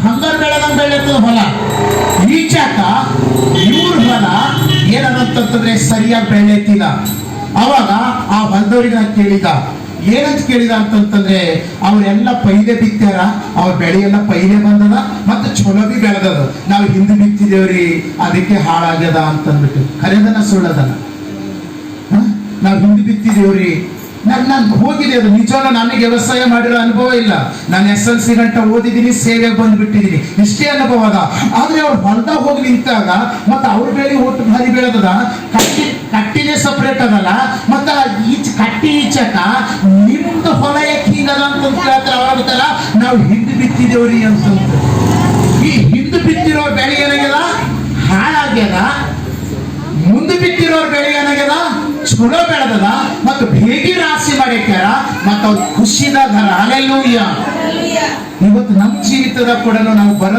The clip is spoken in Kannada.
ಹಂಗಾರ ಬೆಳೆದಂಗೆ ಬೆಳೆತದ ಹೊಲ. ಈಚಾಕ ಇವ್ರ ಹೊಲ ಏನದಂತಂದ್ರೆ ಸರಿಯಾಗಿ ಬೆಳೆತಿಲ್ಲ. ಅವಾಗ ಆ ಹೊಲದವ್ರಿಗೆ ನಾನು ಕೇಳಿದ, ಏನಂತ ಕೇಳಿದ ಅಂತಂತಂದ್ರೆ, ಅವ್ರೆಲ್ಲ ಪೈಲೆ ಬಿತ್ತಾರ, ಅವ್ರ ಬೆಳೆ ಎಲ್ಲ ಪೈಲೆ ಬಂದದ ಮತ್ತೆ ಚಲೋ ಬಿ ಬೆಳೆದದ. ನಾವು ಹಿಂದೆ ಬಿತ್ತಿದೇವ್ರಿ ಅದಕ್ಕೆ ಹಾಳಾಗ್ಯದ ಅಂತಂದ್ಬಿಟ್ಟು. ಖರೇದನ ಸುಳ್ಳದನ? ನಾವು ಹಿಂದೆ ಬಿತ್ತಿದೇವ್ರಿ. ನಾನು ಹೋಗಿದೆ, ಅದು ನಿಜವಲ್ಲ. ನನಗೆ ವ್ಯವಸಾಯ ಮಾಡಿರೋ ಅನುಭವ ಇಲ್ಲ. ನಾನು SLC ಗಂಟ ಓದಿದ್ದೀನಿ, ಸೇವೆಗೆ ಬಂದ್ಬಿಟ್ಟಿದ್ದೀನಿ, ಇಷ್ಟೇ ಅನುಭವ ಅದ. ಆದ್ರೆ ಅವ್ರು ಹೊಲದಾಗ ಹೋಗಿ ನಿಂತಾಗ ಮತ್ತೆ ಅವ್ರ ಬೆಳೆ ಒಟ್ಟು ಭಾರಿ ಬೆಳೆದದ. ಕಟ್ಟಿನೇ ಸಪ್ರೇಟ್ ಅದಲ್ಲ, ಮತ್ತ ಕಟ್ಟಿ ಈಚಕ ನಿಮ್ದು ಹೊಲ ಯಾಕೆ ಹಿಂಗದ ಅಂತ ಕೇಳ್ತಾರೆ. ಅವ್ರಾಗುತ್ತಲ್ಲ, ನಾವು ಹಿಂದೆ ಬಿತ್ತಿದೇವ್ರಿ ಅಂತಂತ. ಈ ಹಿಂದೆ ಬಿತ್ತಿರೋ ಬೆಳೆ ಏನಾಗ್ಯದ? ಹಾಳಾಗ್ಯದ. ಮುಂದೆ ಬಿತ್ತಿರೋರ್ ಬೆಳೆ ಏನಾಗ್ಯದ? ಚಲೋ ಬೆಳೆದದ. ಮತ್ತು ಬೇಗಿ ರಾಶಿ ಮಾಡ್ಯಾರ, ಮತ್ತ ಅವ್ರು ಖುಷಿದಾಗ. ಅಲ್ಲೆಲ್ಲೂಯ್ಯ. ಇವತ್ತು ನಮ್ಮ ಜೀವಿತದ ಕೂಡ ನಾವು ಬರೋ